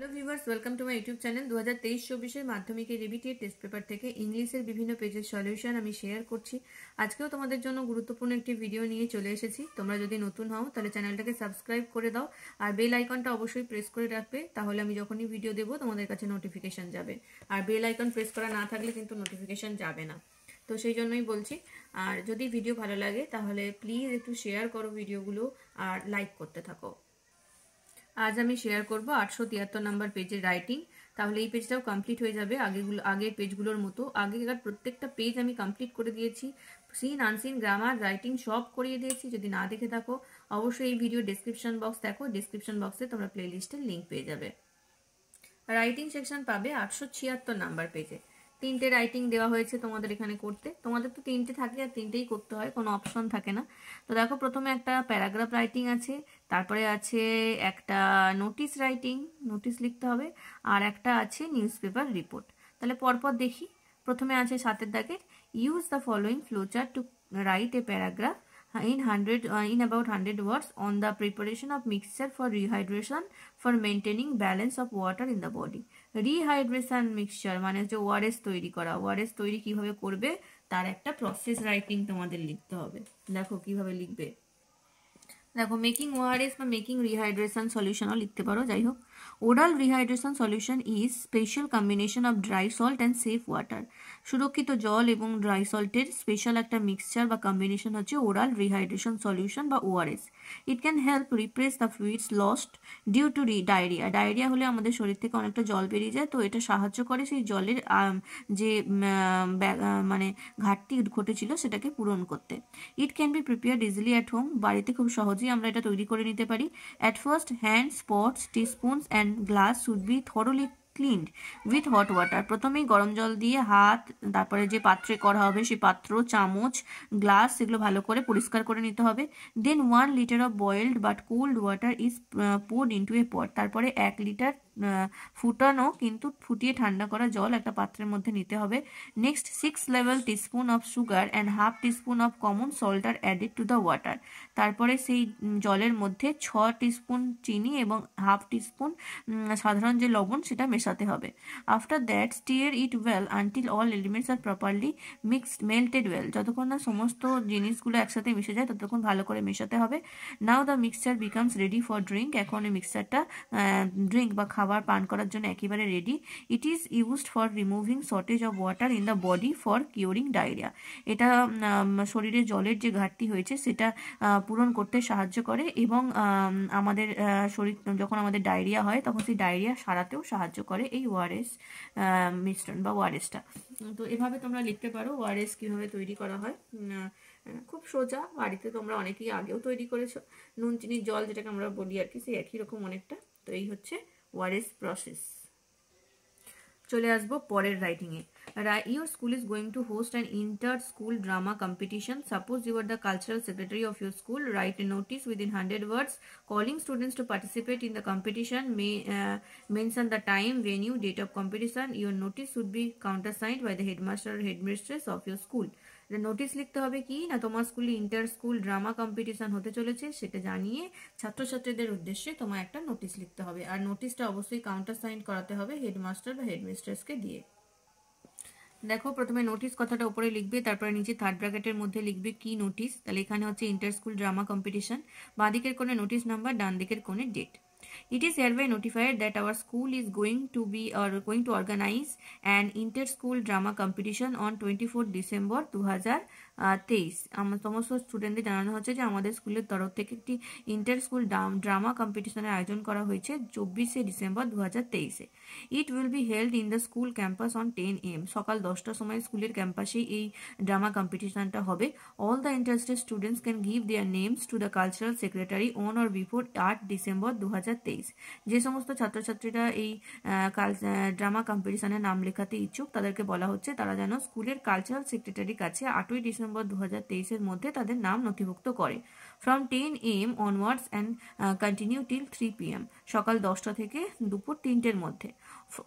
Hello viewers, welcome to my YouTube channel. 2023-24 মাধ্যমিকের repeated test paper থেকে ইংলিশের বিভিন্ন পেজের সলিউশন আমি শেয়ার করছি। আজকেও তোমাদের জন্য গুরুত্বপূর্ণ একটি ভিডিও নিয়ে চলে এসেছি। তোমরা যদি নতুন হও তাহলে চ্যানেলটাকে সাবস্ক্রাইব করে দাও আর বেল আইকনটা অবশ্যই প্রেস করে রাখবে, তাহলে আমি যখনই ভিডিও দেবো তোমাদের কাছে নোটিফিকেশন যাবে। আর বেল আইকন প্রেস করা না থাকলে কিন্তু নোটিফিকেশন যাবে না, তো সেই জন্যই বলছি। আর যদি ভিডিও ভালো লাগে তাহলে প্লিজ একটু শেয়ার করো ভিডিওগুলো আর লাইক করতে থাকো। আজ আমি শেয়ার করব 873 নাম্বার পেজের রাইটিং। তাহলে এই পেজটাও কমপ্লিট হয়ে যাবে আগের পেজগুলোর মতো। আগেকার প্রত্যেকটা পেজ আমি কমপ্লিট করে দিয়েছি, সিন আনসিন গ্রামার রাইটিং সব করিয়ে দিয়েছি। যদি না দেখে থাকো অবশ্যই এই ভিডিও ডেসক্রিপশন বক্স দেখো, ডেসক্রিপশন বক্সে তোমরা প্লেলিস্টের লিঙ্ক পেয়ে যাবে। রাইটিং সেকশন পাবে 876 নাম্বার পেজে। 3টে রাইটিং দেওয়া হয়েছে তোমাদের এখানে করতে। তোমাদের তো 3টে থাকে আর 3টেই করতে হয়, কোনো অপশন থাকে না। তো দেখো, প্রথমে একটা প্যারাগ্রাফ রাইটিং আছে, তারপরে আছে একটা নোটিশ রাইটিং, নোটিশ লিখতে হবে, আর একটা আছে নিউজ পেপার রিপোর্ট। তাহলে পরপর দেখি। প্রথমে আছে 7-এর দাগের, use the following flowchart to write a paragraph in about 100 words on the preparation of mixture for rehydration for maintaining balance of water in the body. Rehydration mixture মানে হচ্ছে ORS তৈরি করা। ওআরএস তৈরি কিভাবে করবে তার একটা প্রসেস রাইটিং তোমাদের লিখতে হবে। দেখো কিভাবে লিখবে। দেখো, মেকিং ওআরএস বা মেকিং রিহাইড্রেশন সলিউশনও লিখতে পারো। যাই হোক, oral rehydration solution is special combination of dry salt and safe water. সুরক্ষিত জল এবং ড্রাই সল্টের স্পেশাল একটা মিক্সচার বা কম্বিনেশন হচ্ছে ওরাল রিহাইড্রেশন সলিউশন বা ORS. It can help replace the fluids lost due to diarrhoea. Diarrhoea হলে আমাদের শরীর থেকে অনেকটা জল বেরিয়ে যায়, তো এটা সাহায্য করে সেই জলের যে মানে ঘাটতি ঘটেছিল সেটাকে পূরণ করতে। It can be prepared easily at home. বাড়িতে খুব সহজেই আমরা এটা তৈরি করে নিতে পারি। At first hands, pots, teaspoons and glass should be thoroughly cleaned with hot water. প্রথমেই গরম জল দিয়ে হাত, তারপরে যে পাত্রে করা হবে সেই পাত্র, চামচ, গ্লাস, সেগুলো ভালো করে পরিষ্কার করে নিতে হবে। Then 1 litre of boiled but cold water is poured into a pot. তারপরে 1 লিটার ফুটানো কিন্তু ফুটিয়ে ঠান্ডা করা জল একটা পাত্রের মধ্যে নিতে হবে। Next 6 level teaspoon of sugar and half teaspoon of common salt are added to the water. তারপরে সেই জলের মধ্যে 6 টিস্পুন চিনি এবং হাফ টিস্পুন সাধারণ যে লবণ সেটা মেশাতে হবে। After that stir it well until all elements are properly mixed melted well. যতক্ষণ না সমস্ত জিনিসগুলো একসাথে মিশে যায় ততক্ষণ ভালো করে মেশাতে হবে। Now the mixture becomes ready for drink. এখন এই মিক্সচারটা ড্রিঙ্ক বা খাবার পান করার জন্য একেবারে ready. It is used for removing shortage of water in the body for curing diarrhoea. এটা শরীরে জলের যে ঘাটতি হয়েছে সেটা পূরণ করতে সাহায্য করে এবং আমাদের শরীর যখন আমাদের ডায়রিয়া হয় তখন সেই ডায়রিয়া সারাতেও সাহায্য করে এই ওআরএস মিশ্রণ বা ওআরএসটা। তো এভাবে তোমরা লিখতে পারো ওআরএস কীভাবে তৈরি করা হয়। খুব সোজা, বাড়িতে তোমরা অনেকেই আগেও তৈরি করেছো। নুন চিনির জল যেটাকে আমরা বলি আর কি, সেই একই রকম অনেকটা। তো এই হচ্ছে ওআরএস প্রসেস। চলে আসবো পরের রাইটিংয়ে। Your school is going to host an inter-school drama competition. Suppose you are the cultural secretary of your school. Write a notice within 100 words calling students to participate in the competition. Mention the time, venue, date of competition. Your notice should be countersigned by the headmaster or headmistress of your school. Notice লিখতে হবে কি না, তোমার স্কুলে inter school drama competition হতে চলেছে সেটা জানিয়ে ছাত্রছাত্রীদের উদ্দেশ্যে তোমার একটা নোটিশ লিখতে হবে। আর নোটিশটা অবশ্যই কাউন্টার সাইন করাতে হবে হেডমাস্টার বা হেডমিস্ট্রেসকে দিয়ে। দেখো, প্রথমে নোটিশ কথাটা উপরে লিখবে, তারপরে নিচে থার্ড ব্র্যাকেটের মধ্যে লিখবে কি নোটিশ। তাহলে এখানে হচ্ছে ইন্টার স্কুল ড্রামা কম্পিটিশন, বাঁ দিকের কোণে নোটিশ নাম্বার, ডান দিকের কোণে date. It is hereby notified that our school is going to organize an inter-school drama competition on 24 December 2023. সমস্ত স্টুডেন্টদের জানানো হচ্ছে যে আমাদের স্কুলের তরফ থেকে একটি ইন্টার স্কুল ড্রামা কম্পিটিশনের আয়োজন করা হয়েছে 24 ডিসেম্বর 2023-এ। It will be held in the school campus on 10 AM। সকাল 10টার সময় স্কুলের ক্যাম্পাসেই এই ড্রামা কম্পিটিশনটা হবে। All the interested students can give their names to the cultural secretary on or before 8 December 2023। যে সমস্ত ছাত্রছাত্রীরা এই ড্রামা কম্পিটিশনের নাম লেখাতে ইচ্ছুক তাদেরকে বলা হচ্ছে তারা যেন স্কুলের কালচারাল সেক্রেটারির কাছে 8ই ডিসেম্বর 2023-এর মধ্যে তাদের নাম নথিভুক্ত করে। from 10 AM onwards and continue till 3 PM, সকাল 10টা থেকে দুপুর 3টের মধ্যে।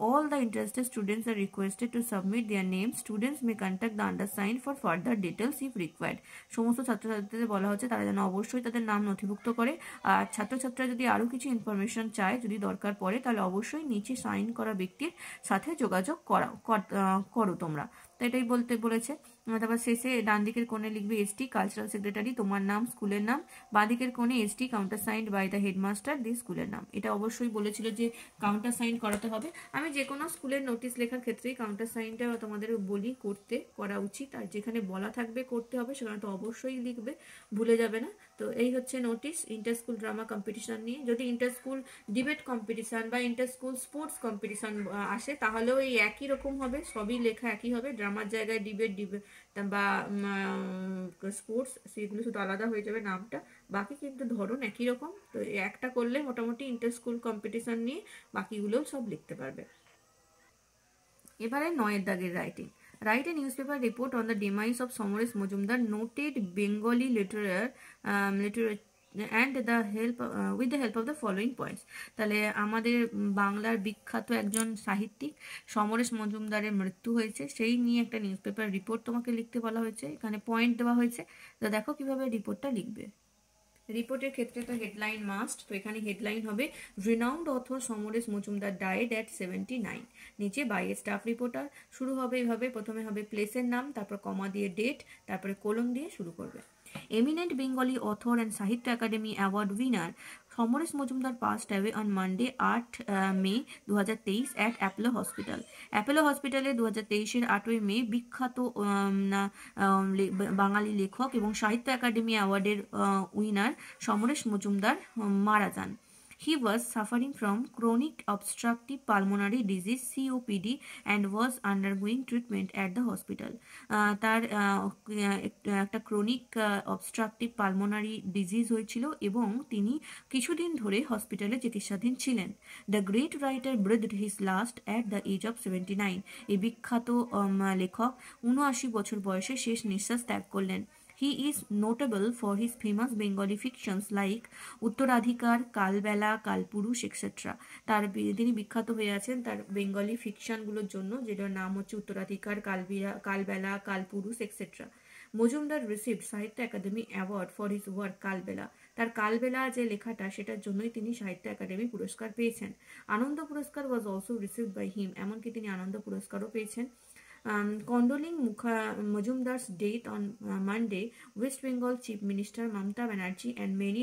All the interested students are requested to submit their names. Students may contact the undersigned for further details if required. সমস্ত ছাত্রছাত্রীদের বলা হচ্ছে তারা যেন অবশ্যই তাদের নাম নথিভুক্ত করে, আর ছাত্রছাত্রীরা যদি আরও কিছু ইনফরমেশন চায়, যদি দরকার পড়ে, তাহলে অবশ্যই নিচে সাইন করা ব্যক্তির সাথে যোগাযোগ করো তোমরা। তো এটাই বলতে বলেছে। তারপর শেষে ডান দিকের কোণে লিখবে এসটি কালচারাল সেক্রেটারি, তোমার নাম, স্কুলের নাম, বাঁ দিকের কোণে ST countersigned by the headmaster, the স্কুলের নাম। এটা অবশ্যই বলেছিল যে কাউন্টার সাইন করাতে হবে। আমি যে কোনো স্কুলের নোটিশ লেখার ক্ষেত্রেই কাউন্টার সাইনটা তোমাদের বলি করা উচিত, আর যেখানে বলা থাকবে করতে হবে সেখানে তো অবশ্যই লিখবে, ভুলে যাবে না। তো এই হচ্ছে notice inter school drama competition নিয়ে। যদি ইন্টার স্কুল ডিবেট কম্পিটিশন বা ইন্টার স্কুল স্পোর্টস কম্পিটিশন আসে তাহলেও এই একই রকম হবে, সবই লেখা একই হবে। ড্রামার জায়গায় ডিবেট বা স্পোর্টস সেগুলো শুধু আলাদা হয়ে যাবে নামটা, বাকি কিন্তু ধরুন একই রকম। তো একটা করলে মোটামুটি ইন্টার স্কুল কম্পিটিশন নিয়ে বাকিগুলোও সব লিখতে পারবে। এবারে 9 দাগের writing. Write a newspaper report on the demise of Somoresh Mojumdar, noted Bengali literature and with the help of the following points. তাহলে আমাদের বাংলার বিখ্যাত একজন সাহিত্যিক সমরেশ মজুমদারের মৃত্যু হয়েছে, সেই নিয়ে একটা নিউজপেপার রিপোর্ট তোমাকে লিখতে বলা হয়েছে। এখানে পয়েন্ট দেওয়া হয়েছে, তো দেখো কিভাবে রিপোর্টটা লিখবে। রিপোর্টের ক্ষেত্রে তো হেডলাইন মাস্ট, তো এখানে হেডলাইন হবে renowned author Samaresh Majumdar died at 79। নিচে বাই এ স্টাফ রিপোর্টার। শুরু হবে এইভাবে, প্রথমে হবে প্লেসের নাম, তারপর কমা দিয়ে ডেট, তারপরে কোলন দিয়ে শুরু করবে। এমিনেন্ট বেঙ্গলি অথর অ্যান্ড সাহিত্য Akademi award winner Samaresh Majumdar passed away on Monday 8 May 2023 at Apollo hospital. Apollo হসপিটালে 2023-এর 8ই মে বিখ্যাত বাঙালি লেখক এবং সাহিত্য একাডেমি অ্যাওয়ার্ডের উইনার সমরেশ মজুমদার মারা যান। He was suffering from chronic obstructive pulmonary disease COPD and was undergoing treatment at the hospital. তার একটা ক্রনিক অবস্ট্রাকটিভ পালমোনারি ডিজিজ হয়েছিল এবং তিনি কিছুদিন ধরে হসপিটালে চিকিৎসাধীন ছিলেন। The great writer breathed his last at the age of 79। এই বিখ্যাত লেখক 79 বছর বয়সে শেষ নিঃশ্বাস ত্যাগ করলেন। He is notable for his famous Bengali fictions like উত্তরাধিকার, কালবেলা, কালপুরুষ এক্সেট্রা। তিনি বিখ্যাত হয়ে আছেন তার বেঙ্গলি ফিকশনগুলোর জন্য, যেটার নাম হচ্ছে Uttaradhikar, Kalbela, Kalpurush etcetera. Majumdar received Sahitya Akademi award for his work Kalbela. তার কালবেলা যে লেখাটা সেটার জন্যই তিনি সাহিত্য একাডেমি পুরস্কার পেয়েছেন। Ananda Puraskar was also received by him, এমনকি তিনি আনন্দ পুরস্কারও পেয়েছেন। Condoling Majumdar's death on Monday, West Bengal Chief Minister Mamata Banerjee and many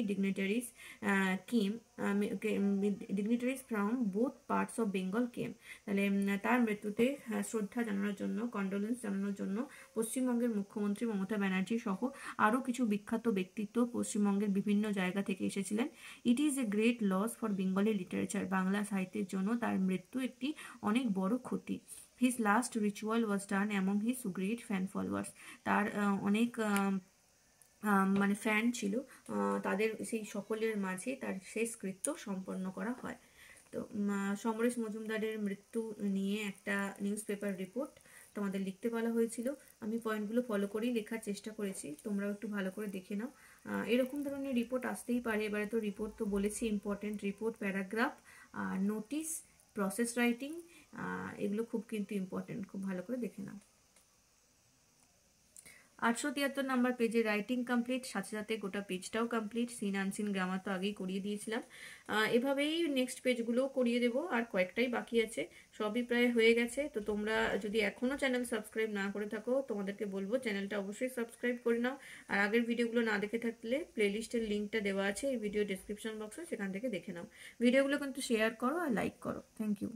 dignitaries from both parts of Bengal came. তাহলে তার মৃত্যুতে শ্রদ্ধা জানানোর জন্য, কন্ডোলেন্স জানানোর জন্য পশ্চিমবঙ্গের মুখ্যমন্ত্রী মমতা ব্যানার্জি সহ আরও কিছু বিখ্যাত ব্যক্তিত্ব পশ্চিমবঙ্গের বিভিন্ন জায়গা থেকে এসেছিলেন। It is a great loss for Bengali literature, Bangla সাহিত্যের জন্য তার মৃত্যু একটি অনেক বড় ক্ষতি। His last ritual was done among his great fan followers. তার অনেক মানে ফ্যান ছিল, তাদের সেই সকলের মাঝে তার শেষকৃত্য সম্পন্ন করা হয়। তো সমরেশ মজুমদারের মৃত্যু নিয়ে একটা নিউজ পেপার রিপোর্ট তোমাদের লিখতে বলা হয়েছিল। আমি পয়েন্টগুলো ফলো করেই লেখার চেষ্টা করেছি, তোমরাও একটু ভালো করে দেখে নাও। এরকম ধরনের রিপোর্ট আসতেই পারে। এবারে তো রিপোর্ট তো বলেছি important report, paragraph, notice, process writing, এগুলো খুব কিন্তু ইম্পর্টেন্ট, খুব ভালো করে দেখে নাও। 873 নাম্বার পেজে রাইটিং কমপ্লিট, সাথে সাথে গোটা পেজটাও কমপ্লিট। সিন আনসিন গ্রামার তো আগেই করিয়ে দিয়েছিলাম, এভাবেই নেক্সট পেজগুলোও করিয়ে দেবো, আর কয়েকটাই বাকি আছে, সবই প্রায় হয়ে গেছে। তো তোমরা যদি এখনও চ্যানেল সাবস্ক্রাইব না করে থাকো, তোমাদেরকে বলবো চ্যানেলটা অবশ্যই সাবস্ক্রাইব করে নাও। আর আগের ভিডিওগুলো না দেখে থাকলে প্লেলিস্টের লিঙ্কটা দেওয়া আছে এই ভিডিও ডেসক্রিপশন বক্সে, সেখান থেকে দেখে নাও। ভিডিওগুলো কিন্তু শেয়ার করো আর লাইক করো। Thank you.